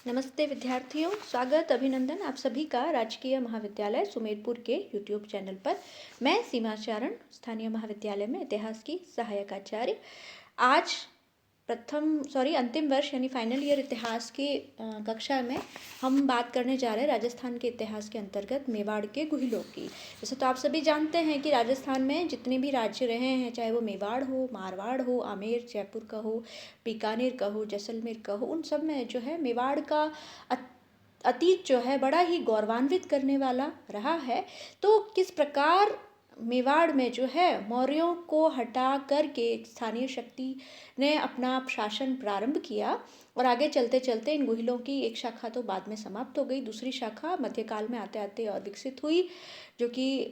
नमस्ते विद्यार्थियों, स्वागत अभिनंदन आप सभी का राजकीय महाविद्यालय सुमेरपुर के यूट्यूब चैनल पर। मैं सीमा चारण, स्थानीय महाविद्यालय में इतिहास की सहायक आचार्य। आज अंतिम वर्ष यानी फाइनल ईयर इतिहास की कक्षा में हम बात करने जा रहे हैं राजस्थान के इतिहास के अंतर्गत मेवाड़ के गुहिलों की। जैसे तो आप सभी जानते हैं कि राजस्थान में जितने भी राज्य रहे हैं, चाहे वो मेवाड़ हो, मारवाड़ हो, आमेर, जयपुर का हो, बीकानेर का हो, जैसलमेर का हो, उन सब में जो है मेवाड़ का अतीत जो है बड़ा ही गौरवान्वित करने वाला रहा है। तो किस प्रकार मेवाड़ में जो है मौर्यों को हटा करके स्थानीय शक्ति ने अपना शासन प्रारंभ किया और आगे चलते चलते इन गुहिलों की एक शाखा तो बाद में समाप्त हो गई, दूसरी शाखा मध्यकाल में आते आते और विकसित हुई, जो कि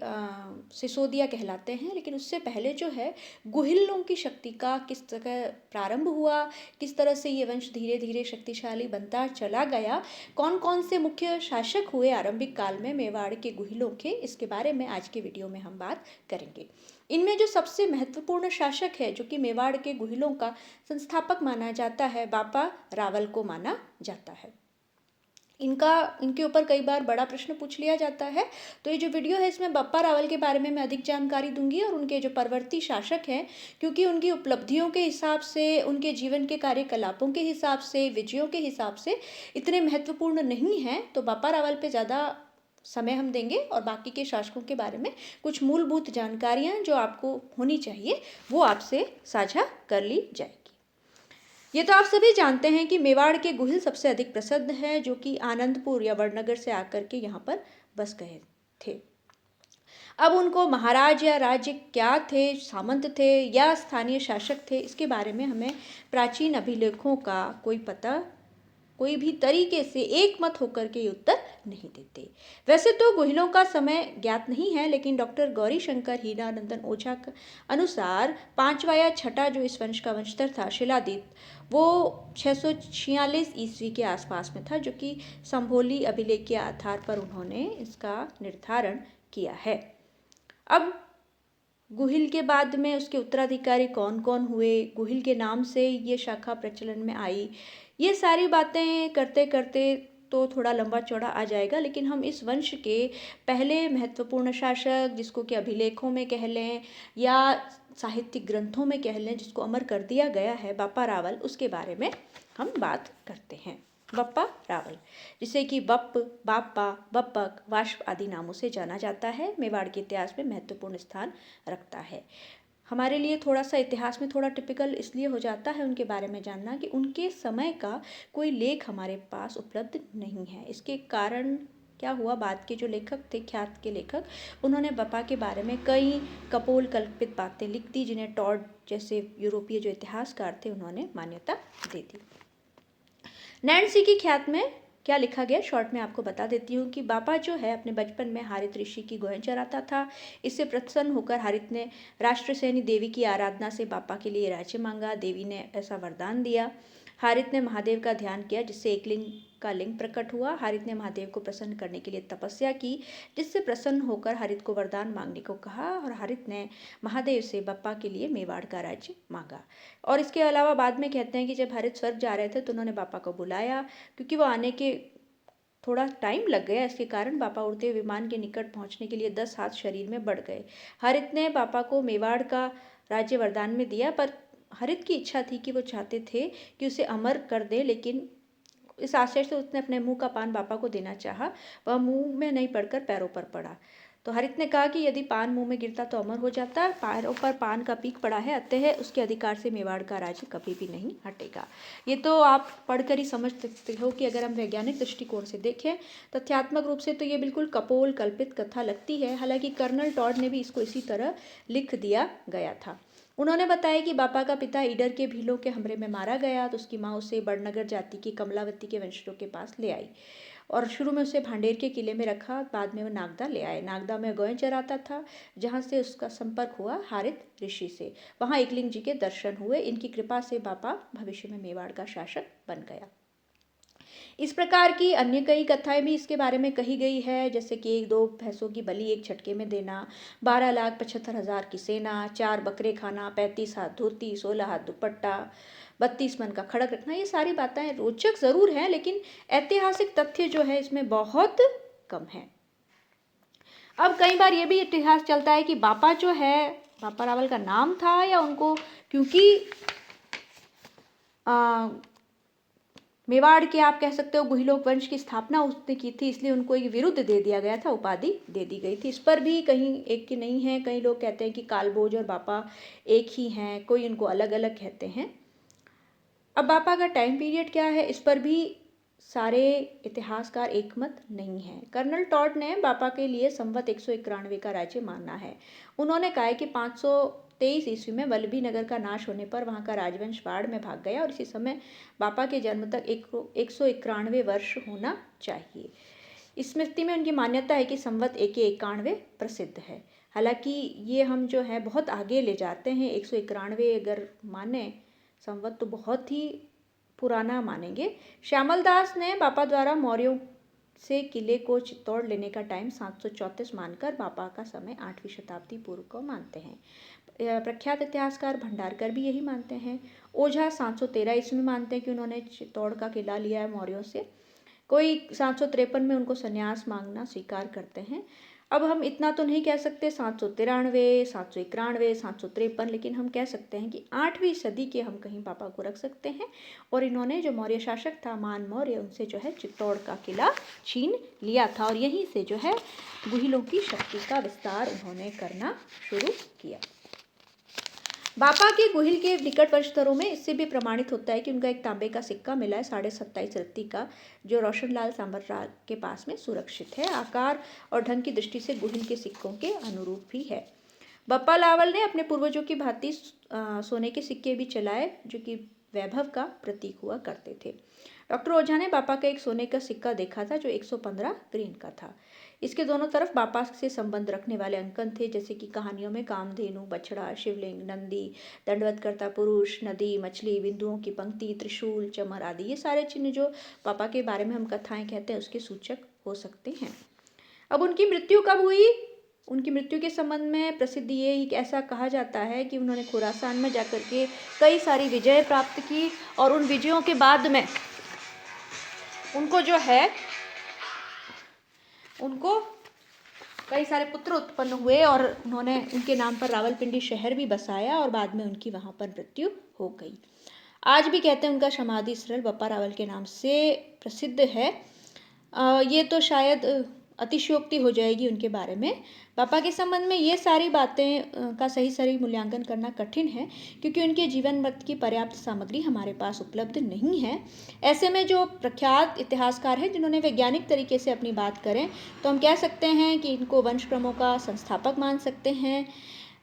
सिसोदिया कहलाते हैं। लेकिन उससे पहले जो है गुहिलों की शक्ति का किस तरह प्रारंभ हुआ, किस तरह से ये वंश धीरे धीरे शक्तिशाली बनता चला गया, कौन कौन से मुख्य शासक हुए आरंभिक काल में मेवाड़ के गुहिलों के, इसके बारे में आज के वीडियो में हम बात करेंगे। इनमें जो सबसे महत्वपूर्ण शासक है, जो कि मेवाड़ के गुहिलों का संस्थापक माना जाता है, बापा रावल को माना जाता है। इनके ऊपर कई बार बड़ा प्रश्न पूछ लिया जाता है, तो ये जो वीडियो है इसमें बप्पा रावल के बारे में मैं अधिक जानकारी दूंगी और उनके जो परवर्ती शासक हैं, क्योंकि उनकी उपलब्धियों के हिसाब से, उनके जीवन के कार्यकलापों के हिसाब से, विजयों के हिसाब से इतने महत्वपूर्ण नहीं हैं, तो बप्पा रावल पे ज़्यादा समय हम देंगे और बाकी के शासकों के बारे में कुछ मूलभूत जानकारियाँ जो आपको होनी चाहिए वो आपसे साझा कर ली जाएगी। ये तो आप सभी जानते हैं कि मेवाड़ के गुहिल सबसे अधिक प्रसिद्ध हैं, जो कि आनंदपुर या वड़नगर से आकर के यहाँ पर बस गए थे। अब उनको महाराज या राज्य क्या थे, सामंत थे या स्थानीय शासक थे, इसके बारे में हमें प्राचीन अभिलेखों का कोई भी तरीके से एक मत होकर के उत्तर नहीं देते। वैसे तो गुहिलों का समय ज्ञात नहीं है, लेकिन डॉक्टर गौरी शंकर हीरानंदन ओझा के अनुसार 5वां या 6ठा जो इस वंश का वंशधर था, शिलादीप, वो 646 ईस्वी के आसपास में था, जो कि संभोली अभिलेख के आधार पर उन्होंने इसका निर्धारण किया है। अब गुहिल के बाद में उसके उत्तराधिकारी कौन कौन हुए, गुहिल के नाम से ये शाखा प्रचलन में आई, ये सारी बातें करते करते तो थोड़ा लंबा चौड़ा आ जाएगा। लेकिन हम इस वंश के पहले महत्वपूर्ण शासक, जिसको कि अभिलेखों में कह लें या साहित्यिक ग्रंथों में कह लें, जिसको अमर कर दिया गया है, बप्पा रावल, उसके बारे में हम बात करते हैं। बप्पा रावल, जिसे कि बप्प, बाप्पा, बप्पक, वाष्प आदि नामों से जाना जाता है, मेवाड़ के इतिहास में महत्वपूर्ण स्थान रखता है। हमारे लिए थोड़ा सा इतिहास में थोड़ा टिपिकल इसलिए हो जाता है उनके बारे में जानना कि उनके समय का कोई लेख हमारे पास उपलब्ध नहीं है। इसके कारण क्या हुआ, बाद के जो लेखक थे, ख्यात के लेखक, उन्होंने बप्पा के बारे में कई कपोल कल्पित बातें लिख दी, जिन्हें टॉड जैसे यूरोपीय जो इतिहासकार थे उन्होंने मान्यता दे दी। नैन्सी की ख्यात में क्या लिखा गया, शॉर्ट में आपको बता देती हूँ कि बापा जो है अपने बचपन में हारित ऋषि की गोहें चराता था। इससे प्रसन्न होकर हारित ने राष्ट्रसेनी देवी की आराधना से बापा के लिए राज्य मांगा। देवी ने ऐसा वरदान दिया। हारित ने महादेव का ध्यान किया, जिससे एक लिंग का लिंग प्रकट हुआ। हारित ने महादेव को प्रसन्न करने के लिए तपस्या की, जिससे प्रसन्न होकर हारित को वरदान मांगने को कहा और हारित ने महादेव से बप्पा के लिए मेवाड़ का राज्य मांगा। और इसके अलावा बाद में कहते हैं कि जब हारित स्वर्ग जा रहे थे तो उन्होंने बापा को बुलाया, क्योंकि वो आने के थोड़ा टाइम लग गया, इसके कारण बापा उड़ते विमान के निकट पहुंचने के लिए 10 हाथ शरीर में बढ़ गए। हारित ने बापा को मेवाड़ का राज्य वरदान में दिया, पर हारित की इच्छा थी कि वो चाहते थे कि उसे अमर कर दे, लेकिन इस आशय से उसने अपने मुंह का पान बापा को देना चाहा। वह मुंह में नहीं पड़कर पैरों पर पड़ा। तो हारित ने कहा कि यदि पान मुंह में गिरता तो अमर हो जाता, पैरों पर पान का पीक पड़ा है, अतः उसके अधिकार से मेवाड़ का राज्य कभी भी नहीं हटेगा। ये तो आप पढ़कर ही समझ सकते हो कि अगर हम वैज्ञानिक दृष्टिकोण से देखें, तथ्यात्मक रूप से तो ये बिल्कुल कपोल कल्पित कथा लगती है। हालांकि कर्नल टॉड ने भी इसको इसी तरह लिख दिया गया था। उन्होंने बताया कि बापा का पिता ईडर के भीलों के हमले में मारा गया, तो उसकी माँ उसे बड़नगर जाति की कमलावती के वंशजों के पास ले आई और शुरू में उसे भांडेर के किले में रखा। बाद में वो नागदा ले आए। नागदा में गोएं चराता था, जहाँ से उसका संपर्क हुआ हारित ऋषि से। वहाँ एकलिंग जी के दर्शन हुए। इनकी कृपा से बापा भविष्य में मेवाड़ का शासक बन गया। इस प्रकार की अन्य कई कथाएं भी इसके बारे में कही गई है, जैसे कि 1-2 भैंसों की बलि एक झटके में देना, 12,75,000 की सेना, 4 बकरे खाना, 35 हाथ धोती, 16 हाथ दुपट्टा, 32 मन का खड़क रखना। ये सारी बातें रोचक जरूर हैं, लेकिन ऐतिहासिक तथ्य जो है इसमें बहुत कम है। अब कई बार ये भी इतिहास चलता है कि बापा जो है, बापा रावल का नाम था या उनको क्योंकि मेवाड़ के आप कह सकते हो गुहिलोक वंश की स्थापना उसने की थी, इसलिए उनको एक विरुद्ध दे दिया गया था, उपाधि दे दी गई थी। इस पर भी कहीं एक की नहीं है, कई लोग कहते हैं कि कालभोज और बापा एक ही हैं, कोई इनको अलग अलग कहते हैं। अब बापा का टाइम पीरियड क्या है, इस पर भी सारे इतिहासकार एकमत नहीं है। कर्नल टॉड ने बापा के लिए संवत 191 का राज्य माना है। उन्होंने कहा है कि 523 ईस्वी में वल्लभी नगर का नाश होने पर वहां का राजवंश बाढ़ में भाग गया और इसी समय बापा के जन्म तक 191 वर्ष होना चाहिए। इस स्मृति में उनकी मान्यता है कि संवत 191 प्रसिद्ध है। हालांकि ये हम जो है बहुत आगे ले जाते हैं, 191 अगर माने संवत तो बहुत ही पुराना मानेंगे। श्यामल दास ने बापा द्वारा मौर्यों से किले को चित्तौड़ लेने का टाइम 734 मानकर बापा का समय 8वीं शताब्दी पूर्व को मानते हैं। प्रख्यात इतिहासकार भंडारकर भी यही मानते हैं। ओझा 713 ईस्वी में मानते हैं कि उन्होंने चित्तौड़ का किला लिया है मौर्यों से। कोई 753 में उनको संन्यास मांगना स्वीकार करते हैं। अब हम इतना तो नहीं कह सकते 793, 791, 753, लेकिन हम कह सकते हैं कि 8वीं सदी के हम कहीं बापा को रख सकते हैं। और इन्होंने जो मौर्य शासक था मान मौर्य, उनसे जो है चित्तौड़ का किला छीन लिया था और यहीं से जो है गुहिलों की शक्ति का विस्तार उन्होंने करना शुरू किया। बापा के गुहिल के निकट वंशधरों में इससे भी प्रमाणित होता है कि उनका एक तांबे का सिक्का मिला है 27.5 रत्ती का, जो रोशनलाल सांभर के पास में सुरक्षित है। आकार और ढंग की दृष्टि से गुहिल के सिक्कों के अनुरूप भी है। बप्पा लावल ने अपने पूर्वजों की भांति सोने के सिक्के भी चलाए, जो कि वैभव का प्रतीक हुआ करते थे। डॉक्टर ओझा ने बापा का एक सोने का सिक्का देखा था जो 115 ग्रीन का था। इसके दोनों तरफ बापा से संबंध रखने वाले अंकन थे, जैसे कि कहानियों में कामधेनु, बछड़ा, शिवलिंग, नंदी, दंडवत करता पुरुष, नदी, मछली, बिंदुओं की पंक्ति, त्रिशूल, चमर आदि। ये सारे चिन्ह जो बापा के बारे में हम कथाएं कहते हैं उसके सूचक हो सकते हैं। अब उनकी मृत्यु कब हुई? उनकी मृत्यु के संबंध में प्रसिद्ध ये ऐसा कहा जाता है कि उन्होंने खुरासान में जाकर के कई सारी विजय प्राप्त की और उन विजयों के बाद में उनको जो है उनको कई सारे पुत्र उत्पन्न हुए और उन्होंने उनके नाम पर रावलपिंडी शहर भी बसाया और बाद में उनकी वहां पर मृत्यु हो गई। आज भी कहते हैं उनका समाधि स्थल बप्पा रावल के नाम से प्रसिद्ध है। ये तो शायद अतिशयोक्ति हो जाएगी उनके बारे में। बापा के संबंध में ये सारी बातें का सही मूल्यांकन करना कठिन है, क्योंकि उनके जीवन वृत्त की पर्याप्त सामग्री हमारे पास उपलब्ध नहीं है। ऐसे में जो प्रख्यात इतिहासकार हैं जिन्होंने वैज्ञानिक तरीके से अपनी बात करें, तो हम कह सकते हैं कि इनको वंशक्रमों का संस्थापक मान सकते हैं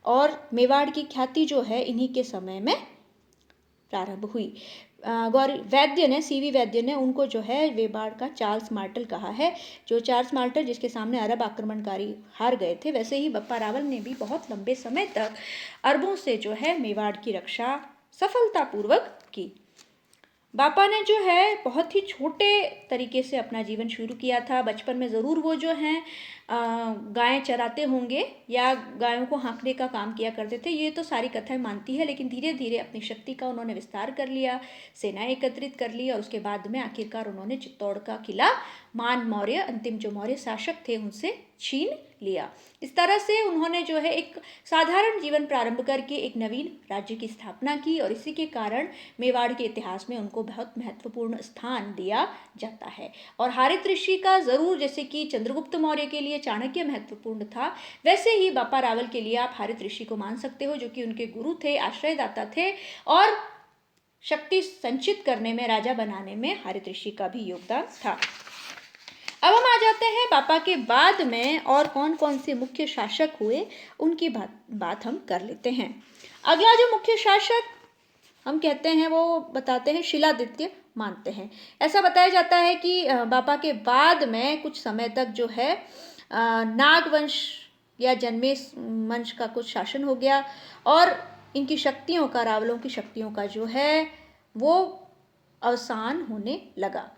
और मेवाड़ की ख्याति जो है इन्हीं के समय में प्रारंभ हुई। गौरी वैद्य ने, सीवी वैद्य ने उनको जो है मेवाड़ का चार्ल्स मार्टल कहा है, जो चार्ल्स मार्टल जिसके सामने अरब आक्रमणकारी हार गए थे। वैसे ही बप्पा रावल ने भी बहुत लंबे समय तक अरबों से जो है मेवाड़ की रक्षा सफलतापूर्वक की। बापा ने जो है बहुत ही छोटे तरीके से अपना जीवन शुरू किया था। बचपन में ज़रूर वो जो हैं गायें चराते होंगे या गायों को हाँकने का काम किया करते थे, ये तो सारी कथाएं मानती है। लेकिन धीरे धीरे अपनी शक्ति का उन्होंने विस्तार कर लिया, सेनाएं एकत्रित कर ली और उसके बाद में आखिरकार उन्होंने चित्तौड़ का किला मान मौर्य, अंतिम जो मौर्य शासक थे, उनसे छीन लिया। इस तरह से उन्होंने जो है एक साधारण जीवन प्रारंभ करके एक नवीन राज्य की स्थापना की और इसी के कारण मेवाड़ के इतिहास में उनको बहुत महत्वपूर्ण स्थान दिया जाता है। और हारित ऋषि का जरूर, जैसे कि चंद्रगुप्त मौर्य के लिए चाणक्य महत्वपूर्ण था, वैसे ही बप्पा रावल के लिए आप हारित ऋषि को मान सकते हो, जो कि उनके गुरु थे, आश्रयदाता थे और शक्ति संचित करने में, राजा बनाने में हारित ऋषि का भी योगदान था। अब हम आ जाते हैं बापा के बाद में और कौन कौन से मुख्य शासक हुए उनकी बात हम कर लेते हैं। अगला जो मुख्य शासक हम कहते हैं वो बताते हैं शिलादित्य मानते हैं। ऐसा बताया जाता है कि बापा के बाद में कुछ समय तक जो है नागवंश या जन्मेश वंश का कुछ शासन हो गया और इनकी शक्तियों का, रावलों की शक्तियों का जो है वो अवसान होने लगा।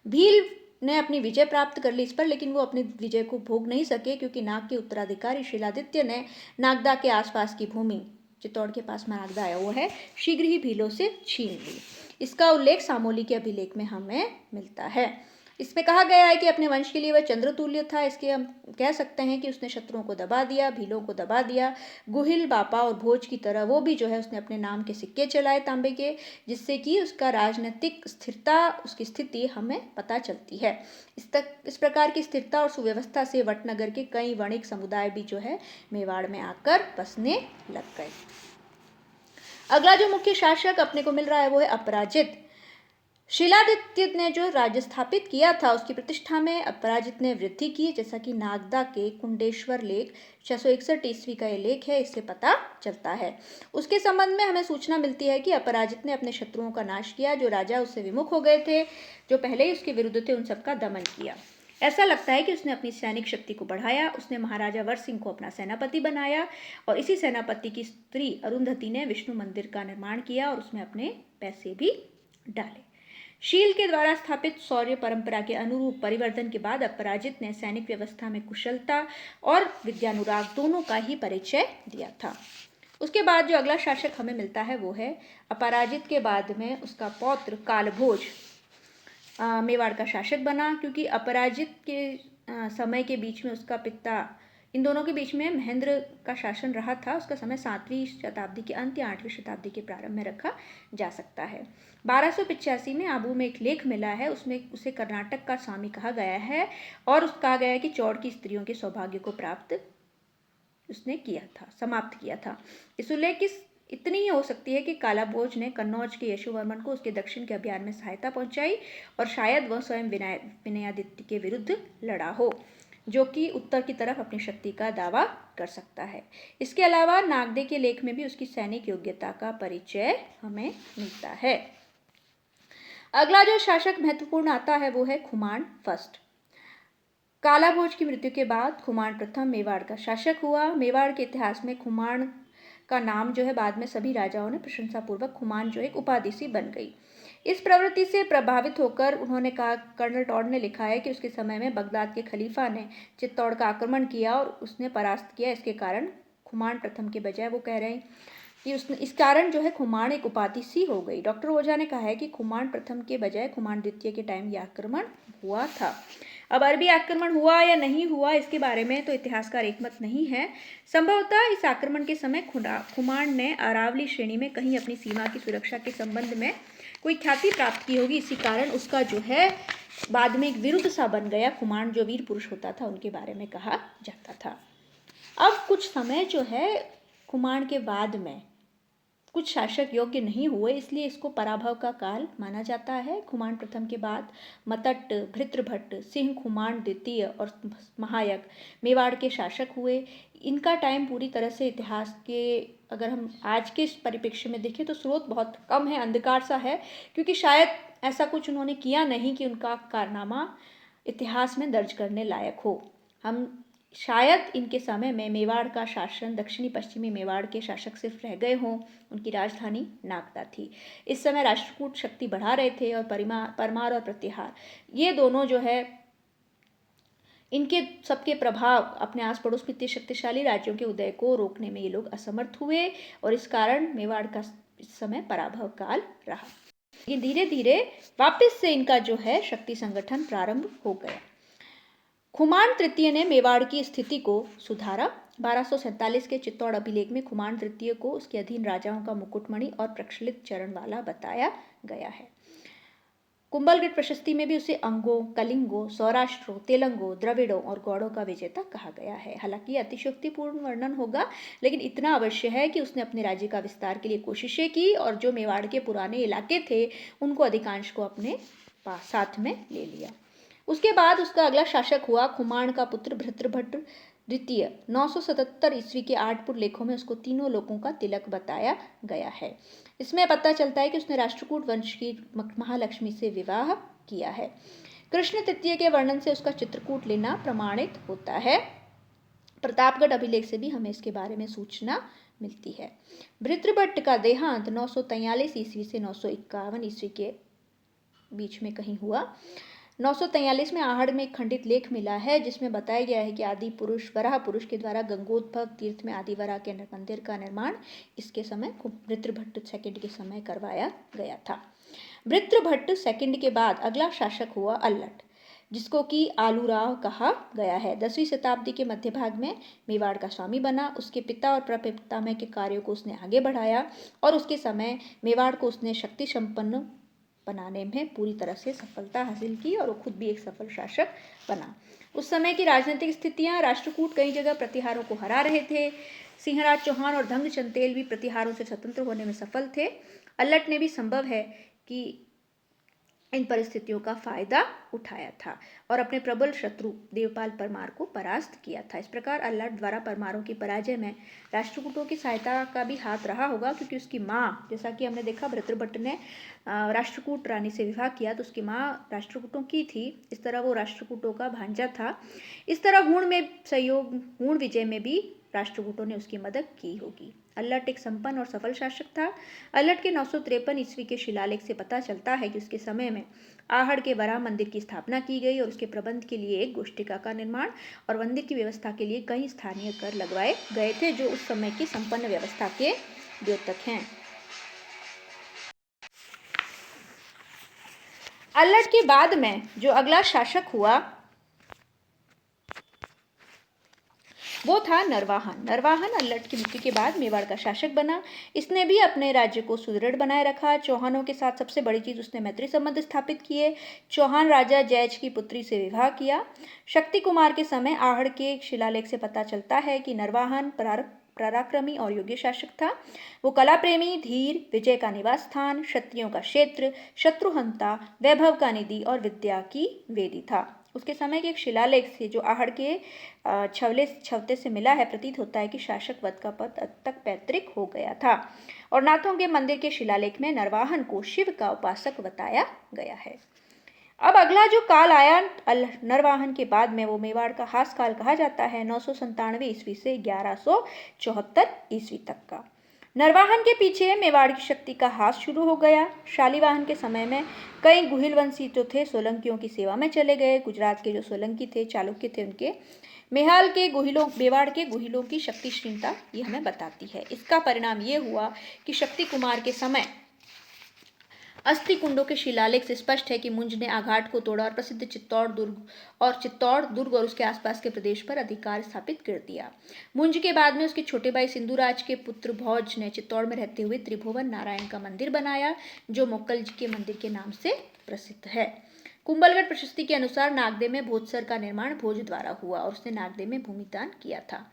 भील ने अपनी विजय प्राप्त कर ली इस पर, लेकिन वो अपनी विजय को भोग नहीं सके क्योंकि नाग के उत्तराधिकारी शिलादित्य ने नागदा के आसपास की भूमि, चित्तौड़ के पास में नागदा आया वो है, शीघ्र ही भीलों से छीन ली। इसका उल्लेख सामोली के अभिलेख में हमें मिलता है। इसमें कहा गया है कि अपने वंश के लिए वह चंद्रतुल्य था। इसके हम कह सकते हैं कि उसने शत्रुओं को दबा दिया, भीलों को दबा दिया। गुहिल, बापा और भोज की तरह वो भी जो है उसने अपने नाम के सिक्के चलाए तांबे के, जिससे कि उसका राजनीतिक स्थिरता, उसकी स्थिति हमें पता चलती है। इस प्रकार की स्थिरता और सुव्यवस्था से वटनगर के कई वणिक समुदाय भी जो है मेवाड़ में आकर बसने लग गए। अगला जो मुख्य शासक अपने को मिल रहा है वो है अपराजित। शिलादित्य ने जो राज्य स्थापित किया था उसकी प्रतिष्ठा में अपराजित ने वृद्धि की, जैसा कि नागदा के कुंडेश्वर लेख 661 ईस्वी का ये लेख है, इससे पता चलता है। उसके संबंध में हमें सूचना मिलती है कि अपराजित ने अपने शत्रुओं का नाश किया, जो राजा उससे विमुख हो गए थे, जो पहले ही उसके विरुद्ध थे, उन सबका दमन किया। ऐसा लगता है कि उसने अपनी सैनिक शक्ति को बढ़ाया। उसने महाराजा वर सिंह को अपना सेनापति बनाया और इसी सेनापति की स्त्री अरुंधति ने विष्णु मंदिर का निर्माण किया और उसमें अपने पैसे भी डाले। शील के द्वारा स्थापित शौर्य परंपरा के अनुरूप परिवर्तन के बाद अपराजित ने सैनिक व्यवस्था में कुशलता और विद्यानुराग दोनों का ही परिचय दिया था। उसके बाद जो अगला शासक हमें मिलता है वो है अपराजित के बाद में उसका पौत्र कालभोज मेवाड़ का शासक बना, क्योंकि अपराजित के समय के बीच में उसका पिता, इन दोनों के बीच में महेंद्र का शासन रहा था। उसका समय 7वीं शताब्दी के अंत या 8वीं शताब्दी के प्रारंभ में रखा जा सकता है। 1285 में आबू में एक लेख मिला है, उसमें उसे कर्नाटक का स्वामी कहा गया है और कहा गया है कि चौड़ की स्त्रियों के सौभाग्य को प्राप्त उसने किया था, समाप्त किया था। इस उल्लेख की इतनी ही हो सकती है कि कालाभोज ने कन्नौज के यशोवर्मन को उसके दक्षिण के अभियान में सहायता पहुंचाई और शायद वह स्वयं विनयादित्य के विरुद्ध लड़ा हो, जो कि उत्तर की तरफ अपनी शक्ति का दावा कर सकता है। इसके अलावा नागदे के लेख में भी उसकी सैनिक योग्यता का परिचय हमें मिलता है। अगला जो शासक महत्वपूर्ण आता है वो है खुमान फर्स्ट। कालाभोज की मृत्यु के बाद खुमान प्रथम मेवाड़ का शासक हुआ। मेवाड़ के इतिहास में खुमान का नाम जो है बाद में सभी राजाओं ने प्रशंसापूर्वक खुमान जो एक उपाधि सी बन गई। इस प्रवृत्ति से प्रभावित होकर उन्होंने कहा, कर्नल टॉड ने लिखा है कि उसके समय में बगदाद के खलीफा ने चित्तौड़ का आक्रमण किया और उसने परास्त किया। इसके कारण खुमान प्रथम के बजाय वो कह रहे हैं कि उसने इस कारण जो है खुमान एक उपाधि सी हो गई। डॉक्टर ओझा ने कहा है कि खुमान प्रथम के बजाय खुमान द्वितीय के टाइम यह आक्रमण हुआ था। अब अरबी आक्रमण हुआ या नहीं हुआ इसके बारे में तो इतिहासकार एकमत नहीं है। संभवतः इस आक्रमण के समय खुमान ने अरावली श्रेणी में कहीं अपनी सीमा की सुरक्षा के संबंध में कोई ख्याति प्राप्त की होगी। इसी कारण उसका जो है बाद में एक विरुद्ध सा बन गया। खुमान जो वीर पुरुष होता था उनके बारे में कहा जाता था। अब कुछ समय जो है खुमान के बाद में कुछ शासक योग्य नहीं हुए, इसलिए इसको पराभव का काल माना जाता है। खुमान प्रथम के बाद मतट, भृत्रभट्ट, सिंह खुमान द्वितीय और महायक मेवाड़ के शासक हुए। इनका टाइम पूरी तरह से इतिहास के अगर हम आज के परिप्रेक्ष्य में देखें तो स्रोत बहुत कम है, अंधकार सा है, क्योंकि शायद ऐसा कुछ उन्होंने किया नहीं कि उनका कारनामा इतिहास में दर्ज करने लायक हो। हम शायद इनके समय में मेवाड़ का शासन दक्षिणी पश्चिमी मेवाड़ के शासक सिर्फ रह गए हों। उनकी राजधानी नागदा थी। इस समय राष्ट्रकूट शक्ति बढ़ा रहे थे और परमार और प्रत्याहार ये दोनों जो है इनके सबके प्रभाव अपने आस पड़ोस में इतने शक्तिशाली राज्यों के उदय को रोकने में ये लोग असमर्थ हुए और इस कारण मेवाड़ का इस समय पराभव काल रहा। ये धीरे धीरे वापस से इनका जो है शक्ति संगठन प्रारंभ हो गया। खुमान तृतीय ने मेवाड़ की स्थिति को सुधारा। 1247 के चित्तौड़ अभिलेख में खुमान तृतीय को उसके अधीन राजाओं का मुकुटमणि और प्रक्षलित चरण वाला बताया गया है। कुंभलगढ़ प्रशस्ति में भी उसे अंगों, कलिंगों, सौराष्ट्रों, तेलंगों, द्रविड़ों और गौड़ों का विजेता कहा गया है। हालांकि अतिशयोक्तिपूर्ण वर्णन होगा, लेकिन इतना अवश्य है कि उसने अपने राज्य का विस्तार के लिए कोशिशें की और जो मेवाड़ के पुराने इलाके थे उनको अधिकांश को अपने साथ में ले लिया। उसके बाद उसका अगला शासक हुआ खुमान का पुत्र भृत्रभट्ट द्वितीय। 977 ईस्वी के आठपुर लेखों में उसको तीनों लोगों का तिलक बताया गया है। इसमें पता चलता है कि उसने राष्ट्रकूट वंश की महालक्ष्मी से विवाह किया है। कृष्ण तृतीय के वर्णन से उसका चित्रकूट लेना प्रमाणित होता है। प्रतापगढ़ अभिलेख से भी हमें इसके बारे में सूचना मिलती है। भृत्रभट्ट का देहांत 943 ईस्वी से 951 ईस्वी के बीच में कहीं हुआ। 943 में आहड़ में एक खंडित लेख मिला है जिसमें बताया गया है कि आदि पुरुष वराह पुरुष के द्वारा गंगोत्पल तीर्थ में आदि वराह के मंदिर का निर्माण इसके समय वृत्रभट्ट सेकंड के समय करवाया गया था। वृत्रभट्ट सेकंड के बाद अगला शासक हुआ अल्लट, जिसको कि आलूराव कहा गया है। 10वीं शताब्दी के मध्य भाग में मेवाड़ का स्वामी बना। उसके पिता और प्रपितामह के कार्यों को उसने आगे बढ़ाया और उसके समय मेवाड़ को उसने शक्ति संपन्न बनाने में पूरी तरह से सफलता हासिल की और वो खुद भी एक सफल शासक बना। उस समय की राजनीतिक स्थितियां, राष्ट्रकूट कई जगह प्रतिहारों को हरा रहे थे। सिंहराज चौहान और धंग चंदेल भी प्रतिहारों से स्वतंत्र होने में सफल थे। अल्लट ने भी संभव है कि इन परिस्थितियों का फायदा उठाया था और अपने प्रबल शत्रु देवपाल परमार को परास्त किया था। इस प्रकार अल्लट द्वारा परमारों की पराजय में राष्ट्रकूटों की सहायता का भी हाथ रहा होगा, क्योंकि उसकी माँ, जैसा कि हमने देखा वृत्रभट्ट ने राष्ट्रकूट रानी से विवाह किया तो उसकी माँ राष्ट्रकूटों की थी, इस तरह वो राष्ट्रकूटों का भांजा था। इस तरह हूण विजय में भी राष्ट्रकूटों ने उसकी मदद की होगी। अल्लट एक संपन्न और सफल शासक था। अल्लट के 953 ईस्वी के शिलालेख से पता चलता है कि उसके समय में आहड़ के वराह मंदिर की स्थापना की गई और उसके प्रबंध के लिए एक गोष्ठिका का निर्माण और मंदिर की व्यवस्था के लिए कई स्थानीय कर लगवाए गए थे, जो उस समय की संपन्न व्यवस्था के द्योतक हैं। अल्लट के बाद में जो अगला शासक हुआ वो था नरवाहन। नरवाहन अल्लट की मृत्यु के बाद मेवाड़ का शासक बना। इसने भी अपने राज्य को सुदृढ़ बनाए रखा। चौहानों के साथ सबसे बड़ी चीज उसने मैत्री संबंध स्थापित किए। चौहान राजा जैज की पुत्री से विवाह किया। शक्ति कुमार के समय आहड़ के शिलालेख से पता चलता है कि नरवाहन पराक्रमी और योग्य शासक था। वो कला प्रेमी, धीर, विजय का निवास स्थान, क्षत्रियों का क्षेत्र, शत्रुहंता, वैभव का निधि और विद्या की वेदी था। उसके समय के एक शिलालेख से जो आहड़ के छवते से मिला है, प्रतीत होता है कि शासक वध का पद अब तक पैतृक हो गया था और नाथों के मंदिर के शिलालेख में नरवाहन को शिव का उपासक बताया गया है। अब अगला जो काल आया नरवाहन के बाद में, वो मेवाड़ का हास काल कहा जाता है। 997 ईस्वी से 1174 ईस्वी तक का। नरवाहन के पीछे मेवाड़ की शक्ति का हास शुरू हो गया। शालीवाहन के समय में कई गुहिल वंशी जो थे सोलंकियों की सेवा में चले गए। गुजरात के जो सोलंकी थे, चालुक्य थे, उनके मेवाड़ के गुहिलों की शक्ति क्षीणता ये हमें बताती है। इसका परिणाम ये हुआ कि शक्ति कुमार के समय अस्थि कुंडों के शिलालेख से स्पष्ट है कि मुंज ने आघाट को तोड़ा और प्रसिद्ध चित्तौड़ दुर्ग और उसके आसपास के प्रदेश पर अधिकार स्थापित कर दिया। मुंज के बाद में उसके छोटे भाई सिंधुराज के पुत्र भोज ने चित्तौड़ में रहते हुए त्रिभुवन नारायण का मंदिर बनाया, जो मोक्कल जी के मंदिर के नाम से प्रसिद्ध है। कुंभलगढ़ प्रशस्ति के अनुसार नागदे में भोजसर का निर्माण भोज द्वारा हुआ और उसने नागदे में भूमिदान किया था।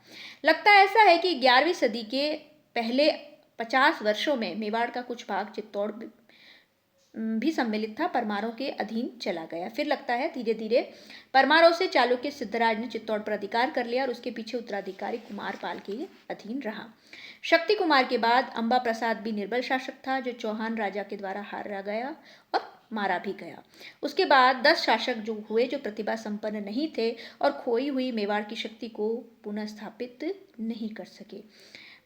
लगता ऐसा है कि 11वीं सदी के पहले 50 वर्षों में मेवाड़ का कुछ भाग चित्तौड़ भी सम्मिलित था, परमारों के अधीन चला गया। फिर लगता है धीरे धीरे परमारों से चालुक्य सिद्धराज ने चित्तौड़ पर अधिकार कर लिया और उसके पीछे उत्तराधिकारी कुमार पाल के अधीन रहा। शक्ति कुमार के बाद अंबा प्रसाद भी निर्बल शासक था, जो चौहान राजा के द्वारा हारा गया और मारा भी गया। उसके बाद 10 शासक जो हुए, जो प्रतिभा संपन्न नहीं थे और खोई हुई मेवाड़ की शक्ति को पुनः स्थापित नहीं कर सके।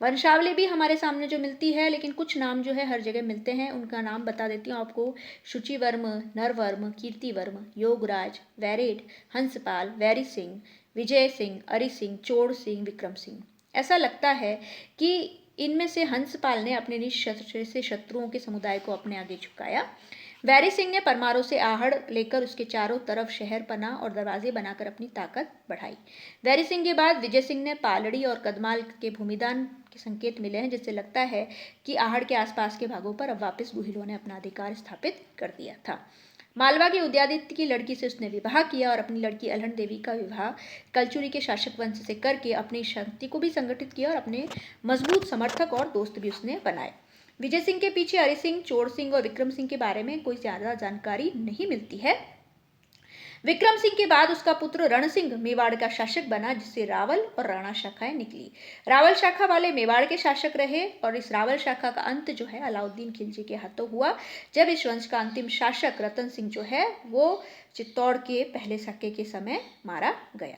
वंशावली भी हमारे सामने जो मिलती है, लेकिन कुछ नाम जो है हर जगह मिलते हैं, उनका नाम बता देती हूँ आपको। शुचिवर्म, नरवर्म, कीर्तिवर्म, योगराज, वैरेट, हंसपाल, वैरी सिंह, विजय सिंह, अरि सिंह, चोड़ सिंह, विक्रम सिंह। ऐसा लगता है कि इनमें से हंसपाल ने अपने निज से शत्रुओं के समुदाय को अपने आगे झुकाया। वैरी सिंह ने परमारों से आहड़ लेकर उसके चारों तरफ शहर पना और दरवाजे बनाकर अपनी ताकत बढ़ाई। वैरी सिंह के बाद विजय सिंह ने पालड़ी और कदमाल के भूमिदान के संकेत मिले हैं, जिससे लगता है कि आहड़ के आसपास के भागों पर अब वापस गुहिलों ने अपना अधिकार स्थापित कर दिया था। मालवा के उदयादित्य की लड़की से उसने विवाह किया और अपनी लड़की अलहन देवी का विवाह कलचुरी के शासक वंश से करके अपनी शक्ति को भी संगठित किया और अपने मजबूत समर्थक और दोस्त भी उसने बनाए। विजय सिंह के पीछे हरि सिंह, चोड़ सिंह और विक्रम सिंह के बारे में कोई ज्यादा जानकारी नहीं मिलती है। विक्रम सिंह के बाद उसका पुत्र रण सिंह मेवाड़ का शासक बना, जिससे रावल और राणा शाखाएं निकली। रावल शाखा वाले मेवाड़ के शासक रहे और इस रावल शाखा का अंत जो है अलाउद्दीन खिलजी के हाथों हुआ, जब इस वंश का अंतिम शासक रतन सिंह जो है वो चित्तौड़ के पहले शके के समय मारा गया।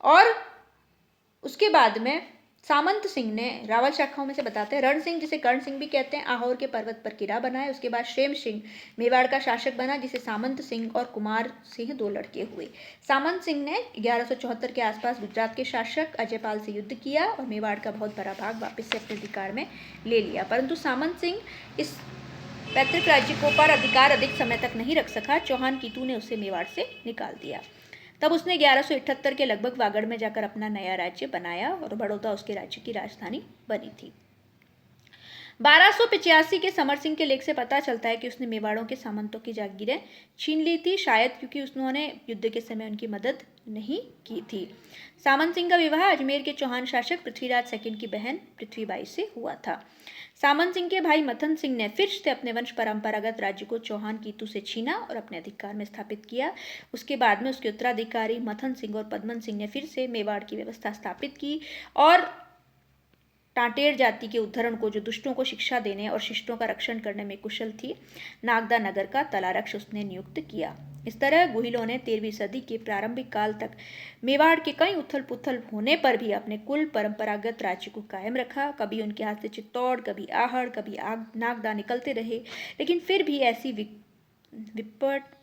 और उसके बाद में सामंत सिंह ने, रावल शाखाओं में से बताते हैं, रण सिंह जिसे कर्ण सिंह भी कहते हैं, आहोर के पर्वत पर किला बनाया। उसके बाद क्षेम सिंह मेवाड़ का शासक बना, जिसे सामंत सिंह और कुमार सिंह 2 लड़के हुए। सामंत सिंह ने 1174 के आसपास गुजरात के शासक अजयपाल से युद्ध किया और मेवाड़ का बहुत बड़ा भाग वापस से अपने अधिकार में ले लिया। परंतु सामंत सिंह इस पैतृक राज्य को पर अधिकार अधिक समय तक नहीं रख सका। चौहान कीतू ने उसे मेवाड़ से निकाल दिया। तब उसने 1178 के लगभग वागड़ में जाकर अपना नया राज्य बनाया और बड़ौदा उसके राज्य की राजधानी बनी थी। 1285 के समर सिंह के लेख से पता चलता है कि उसने मेवाड़ों के सामंतों की जागीरें छीन ली थी, शायद क्योंकि उन्होंने युद्ध के समय उनकी मदद नहीं की थी। सामंत सिंह का विवाह अजमेर के चौहान शासक पृथ्वीराज सेकंड की बहन पृथ्वीबाई से हुआ था। सामंत सिंह के भाई मथन सिंह ने फिर से अपने वंश परंपरागत राज्य को चौहान कीतू से छीना और अपने अधिकार में स्थापित किया। उसके बाद में उसके उत्तराधिकारी मथन सिंह और पद्मन सिंह ने फिर से मेवाड़ की व्यवस्था स्थापित की और टाटेर जाति के उद्धरण को, जो दुष्टों को शिक्षा देने और शिष्टों का रक्षण करने में कुशल थी, नागदा नगर का तलारक्ष उसने नियुक्त किया। इस तरह गुहिलों ने 13वीं सदी के प्रारंभिक काल तक मेवाड़ के कई उथल पुथल होने पर भी अपने कुल परंपरागत राज्य को कायम रखा। कभी उनके हाथ से चित्तौड़, कभी आहड़, कभी नागदा निकलते रहे, लेकिन फिर भी ऐसी विपट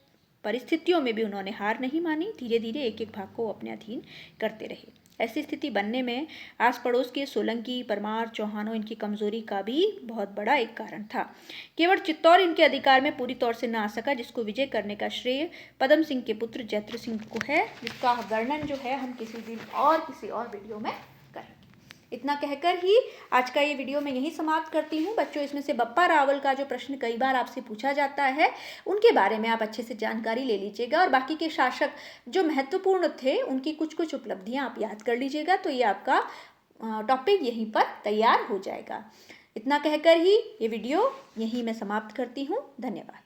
परिस्थितियों में भी उन्होंने हार नहीं मानी। धीरे धीरे एक एक भाग को अपने अधीन करते रहे। ऐसी स्थिति बनने में आस पड़ोस के सोलंकी, परमार, चौहानों इनकी कमजोरी का भी बहुत बड़ा एक कारण था। केवल चित्तौड़ इनके अधिकार में पूरी तौर से न आ सका, जिसको विजय करने का श्रेय पद्म सिंह के पुत्र जैत्र सिंह को है, जिसका वर्णन जो है हम किसी दिन और किसी और वीडियो में करेंगे। इतना कहकर ही आज का ये वीडियो मैं यहीं समाप्त करती हूँ। बच्चों, इसमें से बप्पा रावल का जो प्रश्न कई बार आपसे पूछा जाता है, उनके बारे में आप अच्छे से जानकारी ले लीजिएगा और बाकी के शासक जो महत्वपूर्ण थे उनकी कुछ कुछ उपलब्धियां आप याद कर लीजिएगा, तो ये आपका टॉपिक यहीं पर तैयार हो जाएगा। इतना कहकर ही ये वीडियो यहीं मैं समाप्त करती हूँ। धन्यवाद।